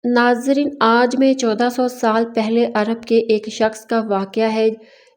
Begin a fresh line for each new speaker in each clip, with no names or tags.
ناظرین، آج میں 1400 سال پہلے عرب کے ایک شخص کا واقعہ ہے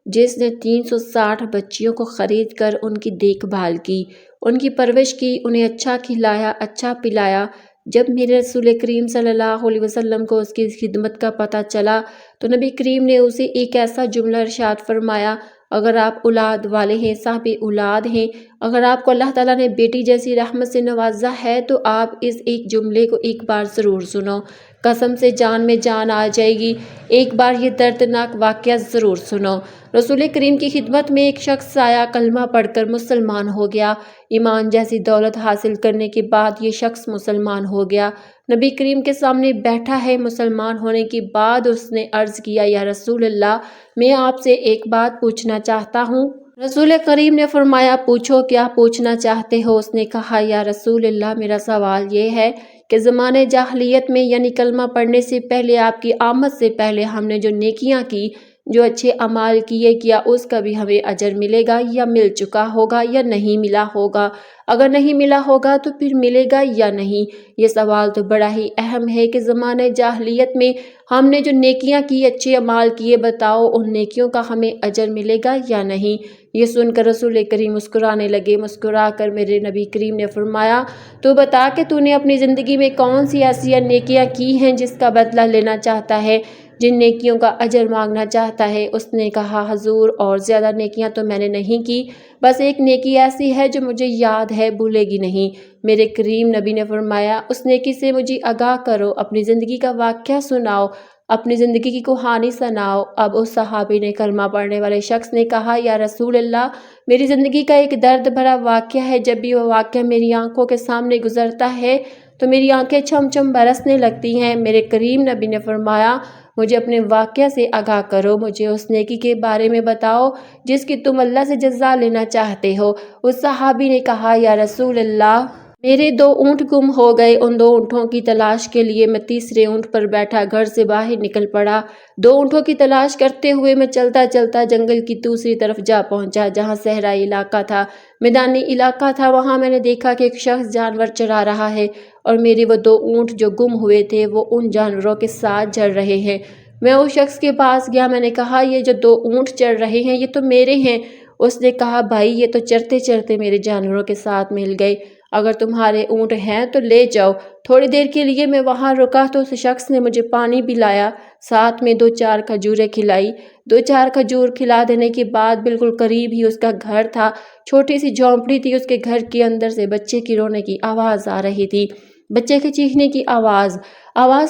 جس نے 360 بچیوں کو خرید کر ان کی دیکھ بھال کی، ان کی پرورش کی، انہیں اچھا کھلایا، اچھا پلایا۔ جب میرے رسول کریم صلی اللہ علیہ وسلم کو اس کی خدمت کا پتہ چلا تو نبی کریم نے اسے ایک ایسا جملہ ارشاد فرمایا: اگر آپ اولاد والے ہیں، صاحب اولاد ہیں، اگر آپ کو اللہ تعالیٰ نے بیٹی جیسی رحمت سے نوازا ہے تو آپ اس ایک جملے کو ایک بار ضرور سنو۔ قسم سے جان میں جان آ جائے گی، ایک بار یہ دردناک واقعہ ضرور سنو۔ رسول کریم کی خدمت میں ایک شخص آیا، کلمہ پڑھ کر مسلمان ہو گیا۔ ایمان جیسی دولت حاصل کرنے کے بعد یہ شخص مسلمان ہو گیا۔ نبی کریم کے سامنے بیٹھا ہے۔ مسلمان ہونے کے بعد اس نے عرض کیا: یا رسول اللہ، میں آپ سے ایک بات پوچھنا چاہتا ہوں۔ رسول کریم نے فرمایا: پوچھو، کیا پوچھنا چاہتے ہو؟ اس نے کہا: یا رسول اللہ، میرا سوال یہ ہے کہ زمانے جاہلیت میں، یعنی کلمہ پڑھنے سے پہلے، آپ کی آمد سے پہلے، ہم نے جو نیکیاں کی، جو اچھے اعمال کیے، کیا اس کا بھی ہمیں اجر ملے گا، یا مل چکا ہوگا، یا نہیں ملا ہوگا؟ اگر نہیں ملا ہوگا تو پھر ملے گا یا نہیں؟ یہ سوال تو بڑا ہی اہم ہے کہ زمانے جاہلیت میں ہم نے جو نیکیاں کی، اچھے اعمال کیے، بتاؤ ان نیکیوں کا ہمیں اجر ملے گا یا نہیں؟ یہ سن کر رسول کریم مسکرانے لگے۔ مسکرا کر میرے نبی کریم نے فرمایا: تو بتا کہ تو نے اپنی زندگی میں کون سی ایسی نیکیاں کی ہیں جس کا بدلہ لینا چاہتا ہے، جن نیکیوں کا اجر مانگنا چاہتا ہے؟ اس نے کہا: حضور، اور زیادہ نیکیاں تو میں نے نہیں کی، بس ایک نیکی ایسی ہے جو مجھے یاد ہے، بھولے گی نہیں۔ میرے کریم نبی نے فرمایا: اس نیکی سے مجھے آگاہ کرو، اپنی زندگی کا واقعہ سناؤ، اپنی زندگی کی کہانی سناؤ۔ اب اس صحابی نے، کلمہ پڑھنے والے شخص نے کہا: یا رسول اللہ، میری زندگی کا ایک درد بھرا واقعہ ہے۔ جب بھی وہ واقعہ میری آنکھوں کے سامنے گزرتا ہے تو میری آنکھیں چھم چھم برسنے لگتی ہیں۔ میرے کریم نبی نے فرمایا: مجھے اپنے واقعہ سے آگاہ کرو، مجھے اس نیکی کے بارے میں بتاؤ جس کی تم اللہ سے جزا لینا چاہتے ہو۔ اس صحابی نے کہا: یا رسول اللہ، میرے 2 اونٹ گم ہو گئے۔ ان 2 اونٹوں کی تلاش کے لیے میں تیسرے اونٹ پر بیٹھا گھر سے باہر نکل پڑا۔ 2 اونٹوں کی تلاش کرتے ہوئے میں چلتا چلتا جنگل کی دوسری طرف جا پہنچا، جہاں صحرائی علاقہ تھا، میدانی علاقہ تھا۔ وہاں میں نے دیکھا کہ ایک شخص جانور چرا رہا ہے اور میرے وہ 2 اونٹ جو گم ہوئے تھے وہ ان جانوروں کے ساتھ چر رہے ہیں۔ میں اس شخص کے پاس گیا، میں نے کہا: یہ جو 2 اونٹ چر رہے ہیں یہ تو میرے ہیں۔ اس نے کہا: بھائی، یہ تو چرتے چرتے میرے جانوروں کے ساتھ مل گئے، اگر تمہارے اونٹ ہیں تو لے جاؤ۔ تھوڑی دیر کے لیے میں وہاں رکا تو اس شخص نے مجھے پانی پلایا، ساتھ میں 2-4 کھجوریں کھلائی۔ 2-4 کھجور کھلا دینے کے بعد بالکل قریب ہی اس کا گھر تھا، چھوٹی سی جھونپڑی تھی۔ اس کے گھر کے اندر سے بچے کی رونے کی آواز آ رہی تھی، بچے کے چیخنے کی آواز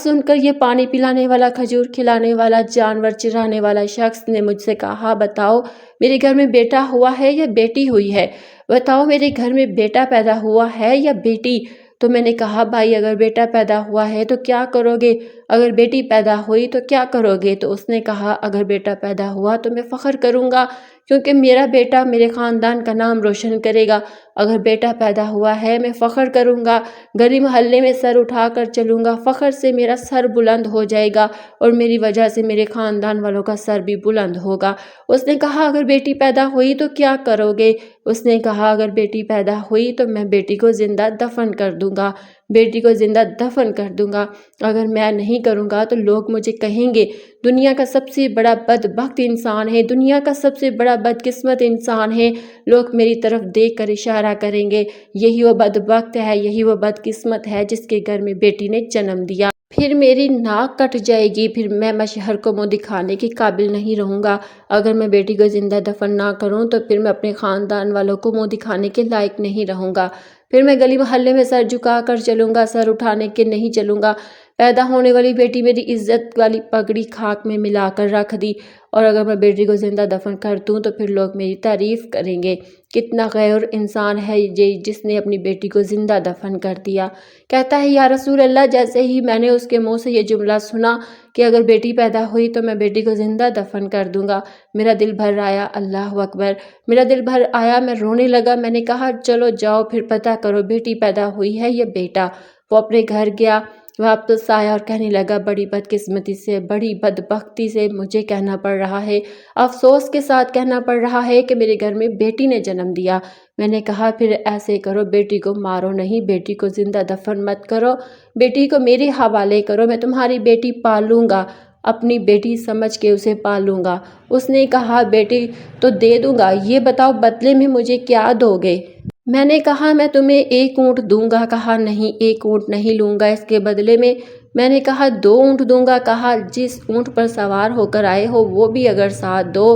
سن کر یہ پانی پلانے والا، کھجور کھلانے والا، جانور چرانے والا شخص نے مجھ سے کہا: بتاؤ، میرے گھر میں بیٹا ہوا ہے یا بیٹی ہوئی ہے؟ بتاؤ، میرے گھر میں بیٹا پیدا ہوا ہے یا بیٹی؟ تو میں نے کہا: بھائی، اگر بیٹا پیدا ہوا ہے تو کیا کرو گے؟ اگر بیٹی پیدا ہوئی تو کیا کرو گے؟ تو اس نے کہا: اگر بیٹا پیدا ہوا تو میں فخر کروں گا، کیونکہ میرا بیٹا میرے خاندان کا نام روشن کرے گا۔ اگر بیٹا پیدا ہوا ہے، میں فخر کروں گا، گلی محلے میں سر اٹھا کر چلوں گا، فخر سے میرا سر بلند ہو جائے گا اور میری وجہ سے میرے خاندان والوں کا سر بھی بلند ہوگا۔ اس نے کہا: اگر بیٹی پیدا ہوئی تو کیا کرو گے؟ اس نے کہا: اگر بیٹی پیدا ہوئی تو میں بیٹی کو زندہ دفن کر دوں گا، بیٹی کو زندہ دفن کر دوں گا۔ اگر میں نہیں کروں گا تو لوگ مجھے کہیں گے: دنیا کا سب سے بڑا بدبخت انسان ہے، دنیا کا سب سے بڑا بدقسمت انسان ہے۔ لوگ میری طرف دیکھ کر اشارہ کریں گے: یہی وہ بدبخت ہے، یہی وہ بدقسمت ہے جس کے گھر میں بیٹی نے جنم دیا۔ پھر میری ناک کٹ جائے گی، پھر میں مشہر کو منہ دکھانے کے قابل نہیں رہوں گا۔ اگر میں بیٹی کو زندہ دفن نہ کروں تو پھر میں اپنے خاندان والوں کو منہ دکھانے کے لائق نہیں رہوں گا۔ پھر میں گلی محلے میں سر جھکا کر چلوں گا، سر اٹھانے کے نہیں چلوں گا۔ پیدا ہونے والی بیٹی میری عزت والی پگڑی خاک میں ملا کر رکھ دی، اور اگر میں بیٹی کو زندہ دفن کر دوں تو پھر لوگ میری تعریف کریں گے: کتنا غیور انسان ہے یہ جس نے اپنی بیٹی کو زندہ دفن کر دیا۔ کہتا ہے: یا رسول اللہ، جیسے ہی میں نے اس کے منہ سے یہ جملہ سنا کہ اگر بیٹی پیدا ہوئی تو میں بیٹی کو زندہ دفن کر دوں گا، میرا دل بھر آیا۔ اللہ اکبر! میرا دل بھر آیا، میں رونے لگا۔ میں نے کہا: چلو جاؤ، پھر پتہ کرو بیٹی پیدا ہوئی ہے یا بیٹا۔ وہ اپنے گھر گیا، واپس آیا اور کہنے لگا بڑی بدقسمتی سے، بڑی بدبختی سے مجھے کہنا پڑ رہا ہے، افسوس کے ساتھ کہنا پڑ رہا ہے کہ میرے گھر میں بیٹی نے جنم دیا۔ میں نے کہا پھر ایسے کرو، بیٹی کو مارو نہیں، بیٹی کو زندہ دفن مت کرو، بیٹی کو میرے حوالے کرو، میں تمہاری بیٹی پالوں گا، اپنی بیٹی سمجھ کے اسے پالوں گا۔ اس نے کہا بیٹی تو دے دوں گا، یہ بتاؤ بدلے میں مجھے کیا دو گے؟ میں نے کہا میں تمہیں 1 اونٹ دوں گا۔ کہا نہیں 1 اونٹ نہیں لوں گا اس کے بدلے میں نے کہا 2 اونٹ دوں گا۔ کہا جس اونٹ پر سوار ہو کر آئے ہو وہ بھی اگر ساتھ دو،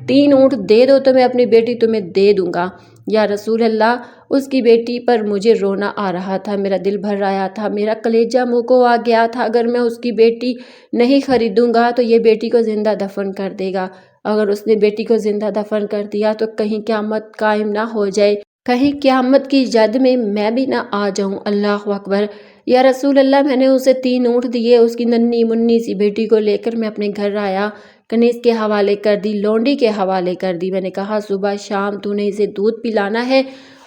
3 اونٹ دے دو تو میں اپنی بیٹی تمہیں دے دوں گا۔ یا رسول اللہ، اس کی بیٹی پر مجھے رونا آ رہا تھا، میرا دل بھر آیا تھا، میرا کلیجہ منہ کو آ گیا تھا۔ اگر میں اس کی بیٹی نہیں خریدوں گا تو یہ بیٹی کو زندہ دفن کر دے گا، اگر اس نے بیٹی کو زندہ دفن کر دیا تو کہیں قیامت قائم نہ ہو جائے، کہیں قیامت کی جد میں بھی نہ آ جاؤں۔ اللہ اکبر۔ یا رسول اللہ، میں نے اسے 3 اونٹ دیے، اس کی ننھی منی سی بیٹی کو لے کر میں اپنے گھر آیا، کنیز کے حوالے کر دی، لونڈی کے حوالے کر دی۔ میں نے کہا صبح شام تو نے اسے دودھ پلانا ہے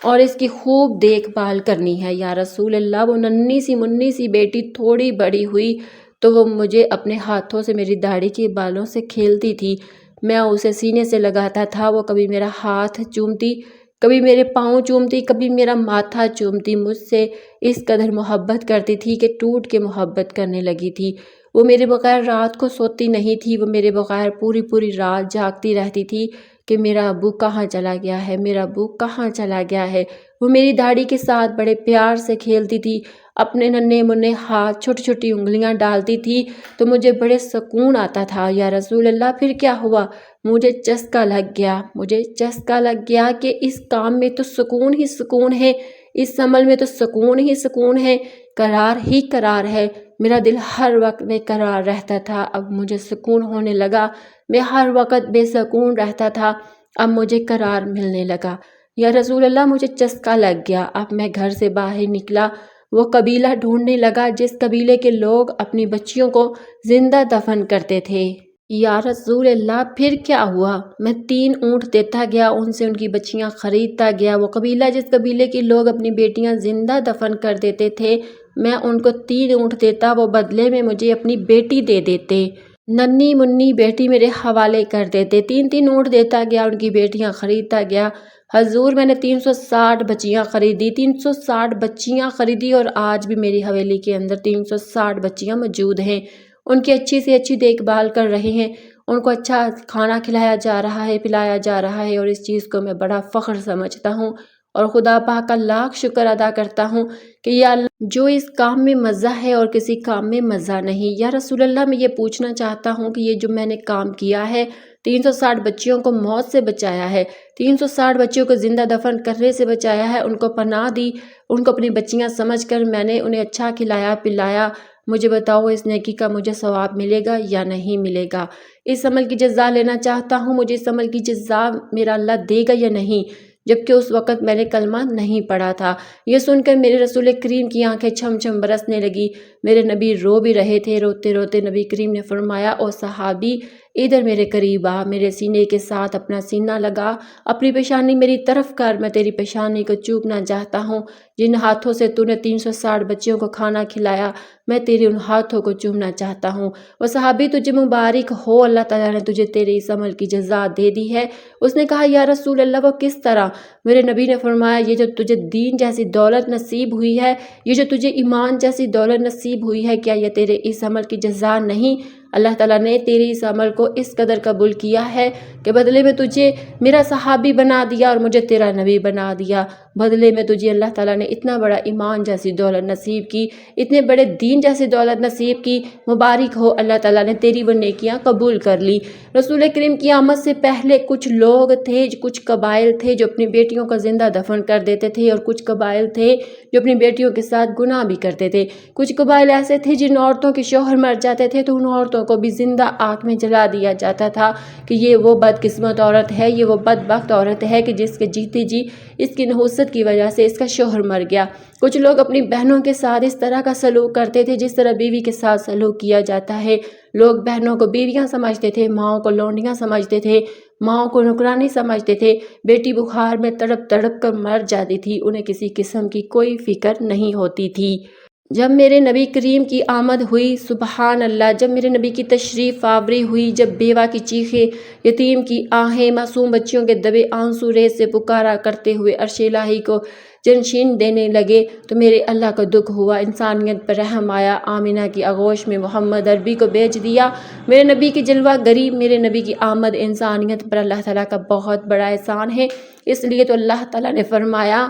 اور اس کی خوب دیکھ بھال کرنی ہے۔ یا رسول اللہ، وہ ننھی سی منی سی بیٹی تھوڑی بڑی ہوئی تو وہ مجھے اپنے ہاتھوں سے میری داڑھی کے بالوں سے کھیلتی تھی، میں اسے سینے سے لگاتا تھا، وہ کبھی میرا ہاتھ چومتی، کبھی میرے پاؤں چومتی، کبھی میرا ماتھا چومتی، مجھ سے اس قدر محبت کرتی تھی کہ ٹوٹ کے محبت کرنے لگی تھی۔ وہ میرے بغیر رات کو سوتی نہیں تھی، وہ میرے بغیر پوری رات جاگتی رہتی تھی کہ میرا ابو کہاں چلا گیا ہے، میرا ابو کہاں چلا گیا ہے۔ وہ میری داڑھی کے ساتھ بڑے پیار سے کھیلتی تھی، اپنے ننھے منھے ہاتھ چھوٹی چھوٹی انگلیاں ڈالتی تھی تو مجھے بڑے سکون آتا تھا۔ یا رسول اللہ، پھر کیا ہوا؟ مجھے چسکا لگ گیا کہ اس کام میں تو سکون ہی سکون ہے، اس عمل میں تو سکون ہی سکون ہے، قرار ہی قرار ہے۔ میرا دل ہر وقت بے قرار رہتا تھا، اب مجھے سکون ہونے لگا، میں ہر وقت بے سکون رہتا تھا، اب مجھے قرار ملنے لگا۔ یا رسول اللہ، مجھے چسکا لگ گیا، اب میں گھر سے باہر نکلا، وہ قبیلہ ڈھونڈنے لگا جس قبیلے کے لوگ اپنی بچیوں کو زندہ دفن کرتے تھے۔ یا رسول اللہ، پھر کیا ہوا؟ میں 3 اونٹ دیتا گیا، ان سے ان کی بچیاں خریدتا گیا۔ وہ قبیلہ جس قبیلے کے لوگ اپنی بیٹیاں زندہ دفن کر دیتے تھے، میں ان کو 3 اونٹ دیتا، وہ بدلے میں مجھے اپنی بیٹی دے دیتے، ننھی منی بیٹی میرے حوالے کر دیتے۔ 3 اونٹ دیتا گیا، ان کی بیٹیاں خریدتا گیا۔ حضور، میں نے 360 بچیاں خریدی، 360 بچیاں خریدی، اور آج بھی میری حویلی کے اندر 360 بچیاں موجود ہیں۔ ان کی اچھی سے اچھی دیکھ بھال کر رہے ہیں، ان کو اچھا کھانا کھلایا جا رہا ہے، پلایا جا رہا ہے، اور اس چیز کو میں بڑا فخر سمجھتا ہوں اور خدا پاک کا لاکھ شکر ادا کرتا ہوں کہ یا اللہ، جو اس کام میں مزہ ہے اور کسی کام میں مزہ نہیں۔ یا رسول اللہ، میں یہ پوچھنا چاہتا ہوں کہ یہ جو میں نے کام کیا ہے، 360 بچیوں کو موت سے بچایا ہے، 360 بچیوں کو زندہ دفن کرنے سے بچایا ہے، ان کو پناہ دی، ان کو اپنی بچیاں سمجھ کر میں نے انہیں اچھا کھلایا پلایا، مجھے بتاؤ اس نیکی کا مجھے ثواب ملے گا یا نہیں ملے گا؟ اس عمل کی جزا لینا چاہتا ہوں، مجھے اس عمل کی جزا میرا اللہ دے گا یا نہیں؟ جبکہ اس وقت میں نے کلمہ نہیں پڑھا تھا۔ یہ سن کر میرے رسول کریم کی آنکھیں چھم چھم برسنے لگی، میرے نبی رو بھی رہے تھے۔ روتے روتے نبی کریم نے فرمایا، او صحابی، ادھر میرے قریب آ، میرے سینے کے ساتھ اپنا سینہ لگا، اپنی پیشانی میری طرف کر، میں تیری پیشانی کو چومنا چاہتا ہوں۔ جن ہاتھوں سے تو نے 360 بچیوں کو کھانا کھلایا، میں تیرے ان ہاتھوں کو چومنا چاہتا ہوں۔ وہ صحابی، تجھے مبارک ہو، اللہ تعالیٰ نے تجھے تیرے اس عمل کی جزا دے دی ہے۔ اس نے کہا، یا رسول اللہ، وہ کس طرح؟ میرے نبی نے فرمایا، یہ جو تجھے دین جیسی دولت نصیب ہوئی ہے، یہ جو تجھے ایمان جیسی دولت نصیب ہوئی ہے، کیا یہ تیرے اس عمل کی جزا نہیں؟ اللہ تعالیٰ نے تیری اس عمل کو اس قدر قبول کیا ہے کہ بدلے میں تجھے میرا صحابی بنا دیا اور مجھے تیرا نبی بنا دیا۔ بدلے میں تجھے اللہ تعالیٰ نے اتنا بڑا ایمان جیسی دولت نصیب کی، اتنے بڑے دین جیسی دولت نصیب کی۔ مبارک ہو، اللہ تعالیٰ نے تیری وہ نیکیاں قبول کر لی۔ رسول کریم کی آمد سے پہلے کچھ لوگ تھے، کچھ قبائل تھے جو اپنی بیٹیوں کو زندہ دفن کر دیتے تھے، اور کچھ قبائل تھے جو اپنی بیٹیوں کے ساتھ گناہ بھی کرتے تھے۔ کچھ قبائل ایسے تھے جن عورتوں کے شوہر مر جاتے تھے تو ان عورتوں کو بھی زندہ آگ میں جلا دیا جاتا تھا کہ یہ وہ بدقسمت عورت ہے، یہ وہ بدبخت عورت ہے کہ جس کے جیتے جی اس کی نحوست کی وجہ سے اس کا شوہر مر گیا۔ کچھ لوگ اپنی بہنوں کے ساتھ اس طرح کا سلوک کرتے تھے جس طرح بیوی کے ساتھ سلوک کیا جاتا ہے۔ لوگ بہنوں کو بیویاں سمجھتے تھے، ماؤں کو لونڈیاں سمجھتے تھے، ماؤں کو نوکرانی سمجھتے تھے۔ بیٹی بخار میں تڑپ تڑپ کر مر جاتی تھی، انہیں کسی قسم کی کوئی فکر نہیں ہوتی تھی۔ جب میرے نبی کریم کی آمد ہوئی، سبحان اللہ، جب میرے نبی کی تشریف آوری ہوئی، جب بیوہ کی چیخیں، یتیم کی آہیں، معصوم بچیوں کے دبے آنسو ریت سے پکارا کرتے ہوئے عرش الہی کو جنشین دینے لگے تو میرے اللہ کو دکھ ہوا، انسانیت پر رحم آیا، آمینہ کی آغوش میں محمد عربی کو بھیج دیا۔ میرے نبی کی جلوہ گری، میرے نبی کی آمد انسانیت پر اللہ تعالیٰ کا بہت بڑا احسان ہے، اس لیے تو اللہ تعالیٰ نے فرمایا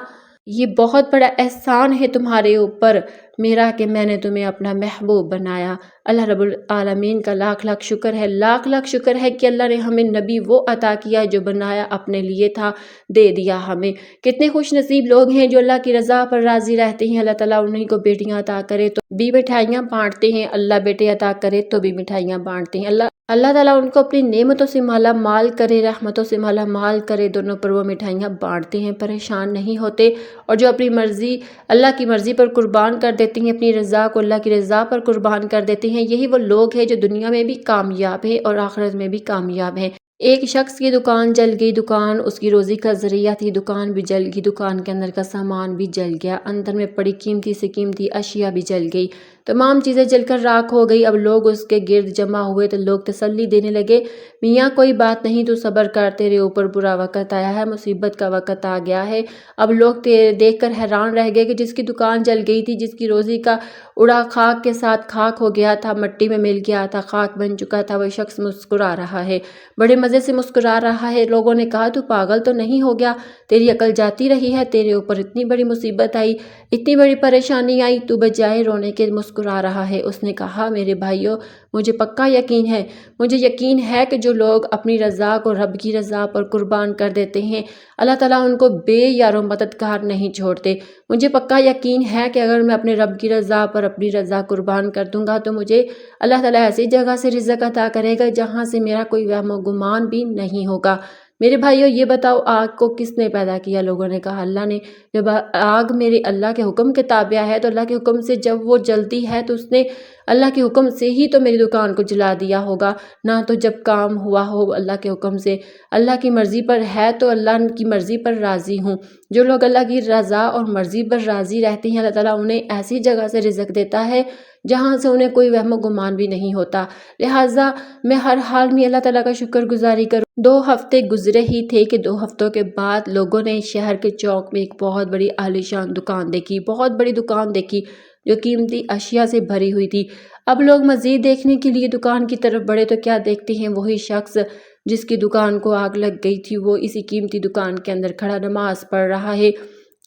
یہ بہت بڑا احسان ہے تمہارے اوپر میرا کہ میں نے تمہیں اپنا محبوب بنایا۔ اللہ رب العالمین کا لاکھ لاکھ شکر ہے، لاکھ لاکھ شکر ہے کہ اللہ نے ہمیں نبی وہ عطا کیا جو بنایا اپنے لیے تھا، دے دیا ہمیں۔ کتنے خوش نصیب لوگ ہیں جو اللہ کی رضا پر راضی رہتے ہیں، اللہ تعالیٰ انہیں کو بیٹیاں عطا کرے تو بھی مٹھائیاں بانٹتے ہیں، اللہ بیٹے عطا کرے تو بھی مٹھائیاں بانٹتے ہیں۔ اللہ تعالیٰ ان کو اپنی نعمتوں سے مالا مال کرے، رحمتوں سے مالا مال کرے، دونوں پر وہ مٹھائیاں بانٹتے ہیں، پریشان نہیں ہوتے، اور جو اپنی مرضی اللہ کی مرضی پر قربان کر دیتے ہیں، اپنی رضا کو اللہ کی رضا پر قربان کر دیتے ہیں، یہی وہ لوگ ہیں جو دنیا میں بھی کامیاب ہیں اور آخرت میں بھی کامیاب ہیں۔ ایک شخص کی دکان جل گئی، دکان اس کی روزی کا ذریعہ تھی، دکان بھی جل گئی، دکان کے اندر کا سامان بھی جل گیا، اندر میں پڑی قیمتی سے قیمتی اشیاء بھی جل گئی، تمام چیزیں جل کر راکھ ہو گئی۔ اب لوگ اس کے گرد جمع ہوئے تو لوگ تسلی دینے لگے، میاں کوئی بات نہیں، تو صبر کر، تیرے اوپر برا وقت آیا ہے، مصیبت کا وقت آ گیا ہے۔ اب لوگ دیکھ کر حیران رہ گئے کہ جس کی دکان جل گئی تھی، جس کی روزی کا اڑا خاک کے ساتھ خاک ہو گیا تھا، مٹی میں مل گیا تھا، خاک بن چکا تھا، وہ شخص مسکرا رہا ہے، بڑے مزے سے مسکرا رہا ہے۔ لوگوں نے کہا تو پاگل تو نہیں ہو گیا، تیری عقل جاتی رہی ہے، تیرے اوپر اتنی بڑی مصیبت آئی، اتنی بڑی پریشانی آئی، تو بجائے رونے کے مسکرا رہا ہے۔ اس نے کہا میرے بھائیو، مجھے پکا یقین ہے کہ جو لوگ اپنی رضا کو رب کی رضا پر قربان کر دیتے ہیں، اللہ تعالیٰ ان کو بے یار و مددگار نہیں چھوڑتے۔ مجھے پکا یقین ہے کہ اگر میں اپنے رب کی رضا پر اپنی رضا قربان کر دوں گا تو مجھے اللہ تعالیٰ ایسی جگہ سے رزق عطا کرے گا جہاں سے میرا کوئی وہم و گمان بھی نہیں ہوگا۔ میرے بھائیو، یہ بتاؤ آگ کو کس نے پیدا کیا؟ لوگوں نے کہا اللہ نے۔ جب آگ میرے اللہ کے حکم کے تابع ہے تو اللہ کے حکم سے جب وہ جلتی ہے تو اس نے اللہ کے حکم سے ہی تو میری دکان کو جلا دیا ہوگا، نہ تو جب کام ہوا ہو اللہ کے حکم سے۔ اللہ کی مرضی پر ہے تو اللہ کی مرضی پر راضی ہوں۔ جو لوگ اللہ کی رضا اور مرضی پر راضی رہتے ہیں، اللہ تعالیٰ انہیں ایسی جگہ سے رزق دیتا ہے جہاں سے انہیں کوئی وہم و گمان بھی نہیں ہوتا۔ لہٰذا میں ہر حال میں اللہ تعالیٰ کا شکر گزاری کروں۔ 2 ہفتے گزرے ہی تھے کہ 2 ہفتوں کے بعد لوگوں نے شہر کے چوک میں ایک بہت بڑی عالیشان دکان دیکھی، بہت بڑی دکان دیکھی جو قیمتی اشیاء سے بھری ہوئی تھی۔ اب لوگ مزید دیکھنے کے لیے دکان کی طرف بڑھے تو کیا دیکھتے ہیں، وہی شخص جس کی دکان کو آگ لگ گئی تھی وہ اسی قیمتی دکان کے اندر کھڑا نماز پڑھ رہا ہے،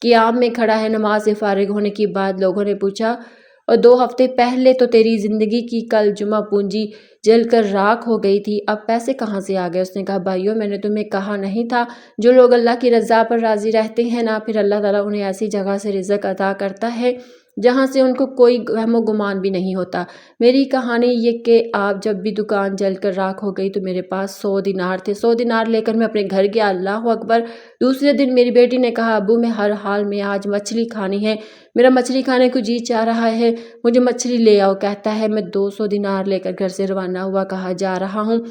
قیام میں کھڑا ہے۔ نماز سے فارغ ہونے کے بعد لوگوں نے پوچھا، اور 2 ہفتے پہلے تو تیری زندگی کی کل جمعہ پونجی جل کر راکھ ہو گئی تھی، اب پیسے کہاں سے آ گئے؟ اس نے کہا بھائیو، میں نے تمہیں کہا نہیں تھا جو لوگ اللہ کی رضا پر راضی رہتے ہیں نا، پھر اللہ تعالیٰ انہیں ایسی جگہ سے رزق عطا کرتا ہے جہاں سے ان کو کوئی وہم و گمان بھی نہیں ہوتا۔ میری کہانی یہ کہ آپ جب بھی دکان جل کر راکھ ہو گئی تو میرے پاس 100 دینار تھے، 100 دینار لے کر میں اپنے گھر گیا، اللہ اکبر۔ دوسرے دن میری بیٹی نے کہا ابو، میں ہر حال میں آج مچھلی کھانی ہے، میرا مچھلی کھانے کو جی چاہ رہا ہے، مجھے مچھلی لے آؤ۔ کہتا ہے میں 200 دینار لے کر گھر سے روانہ ہوا، کہا جا رہا ہوں،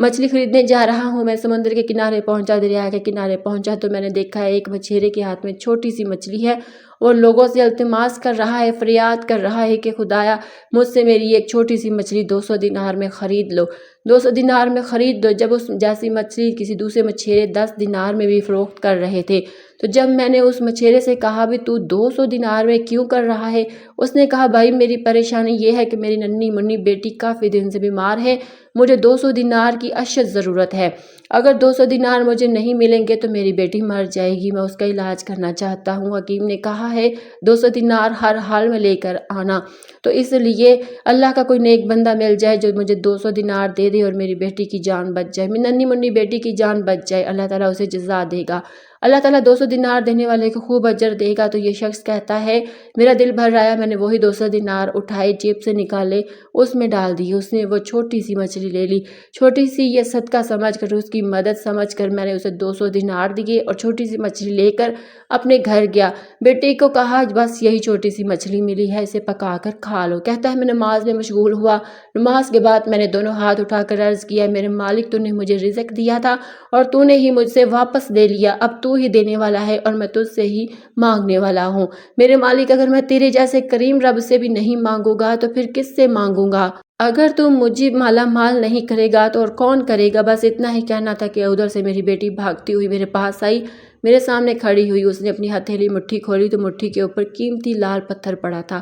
مچھلی خریدنے جا رہا ہوں۔ میں سمندر کے کنارے پہنچا، دریا کے کنارے پہنچا تو میں نے دیکھا ایک مچھیرے کے ہاتھ میں چھوٹی سی مچھلی ہے، اور لوگوں سے التماس کر رہا ہے، فریاد کر رہا ہے کہ خدایا مجھ سے میری ایک چھوٹی سی مچھلی 200 دینار میں خرید لو، 200 دینار میں خرید دو۔ جب اس جیسی مچھلی کسی دوسرے مچھیرے 10 دینار میں بھی فروخت کر رہے تھے تو جب میں نے اس مچھیرے سے کہا بھی تو 200 دینار میں کیوں کر رہا ہے؟ اس نے کہا بھائی میری پریشانی یہ ہے کہ میری ننھی منی بیٹی کافی دن سے بیمار ہے، مجھے 200 دینار کی اشد ضرورت ہے، اگر 200 دینار مجھے نہیں ملیں گے تو میری بیٹی مر جائے گی، میں اس کا علاج کرنا چاہتا ہوں۔ حکیم نے کہا ہے 200 دینار ہر حال میں لے کر آنا، تو اس لیے اللہ کا کوئی نیک بندہ مل جائے جو مجھے 200 دینار دے دے اور میری بیٹی کی جان بچ جائے، میری ننھی منی بیٹی کی جان بچ جائے، اللہ تعالیٰ اسے جزا دے گا، اللہ تعالیٰ 200 دینار دینے والے کو خوب اجر دے گا۔ تو یہ شخص کہتا ہے میرا دل بھر آیا، میں نے وہی 200 دینار اٹھائے، جیب سے نکالے، اس میں ڈال دی، اس نے وہ چھوٹی سی مچھلی مچھلی لے لی۔ چھوٹی سی یہ صدقہ سمجھ کر، اس کی مدد سمجھ کر میں نے اسے 200 دینار دیے اور چھوٹی سی مچھلی لے کر اپنے گھر گیا۔ بیٹی کو کہا بس یہی چھوٹی سی مچھلی ملی ہے، اسے پکا کر کھا لو۔ کہتا ہے میں نماز میں مشغول ہوا۔ نماز کے بعد میں نے دونوں ہاتھ اٹھا کر عرض کیا میرے مالک، تو نے مجھے رزق دیا تھا اور تو نے ہی مجھ سے واپس لے لیا، اب تو ہی دینے والا ہے اور میں تجھ سے ہی مانگنے والا ہوں۔ میرے مالک، اگر میں تیرے جیسے کریم رب سے بھی نہیں مانگوں گا تو پھر کس سے مانگوں گا؟ اگر تو مجھے مالا مال نہیں کرے گا تو اور کون کرے گا؟ بس اتنا ہی کہنا تھا کہ ادھر سے میری بیٹی بھاگتی ہوئی میرے پاس آئی، میرے سامنے کھڑی ہوئی۔ اس نے اپنی ہتھیلی مٹھی کھولی تو مٹھی کے اوپر قیمتی لال پتھر پڑا تھا،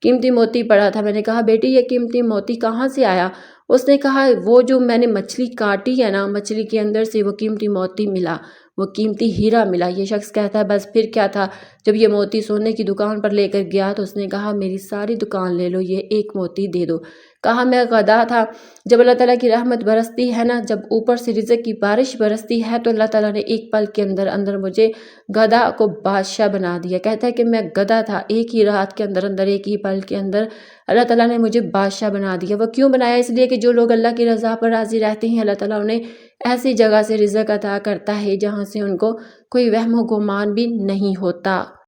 قیمتی موتی پڑا تھا۔ میں نے کہا بیٹی یہ قیمتی موتی کہاں سے آیا؟ اس نے کہا وہ جو میں نے مچھلی کاٹی ہے نا، مچھلی کے اندر سے وہ قیمتی موتی ملا، وہ قیمتی ہیرا ملا۔ یہ شخص کہتا ہے بس پھر کیا تھا؟ جب یہ موتی سونے کی دکان پر لے کر گیا تو اس نے کہا میری ساری دکان لے لو، یہ ایک موتی دے دو۔ کہا میں گدھا تھا، جب اللہ تعالیٰ کی رحمت برستی ہے نا، جب اوپر سے رزق کی بارش برستی ہے تو اللہ تعالیٰ نے ایک پل کے اندر اندر مجھے گدھا کو بادشاہ بنا دیا۔ کہتا ہے کہ میں گدھا تھا، ایک ہی رات کے اندر اندر، ایک ہی پل کے اندر اللہ تعالیٰ نے مجھے بادشاہ بنا دیا۔ وہ کیوں بنایا؟ اس لیے کہ جو لوگ اللہ کی رضا پر راضی رہتے ہیں، اللہ تعالیٰ انہیں ایسی جگہ سے رزق عطا کرتا ہے جہاں سے ان کو کوئی وہم و گمان بھی نہیں ہوتا۔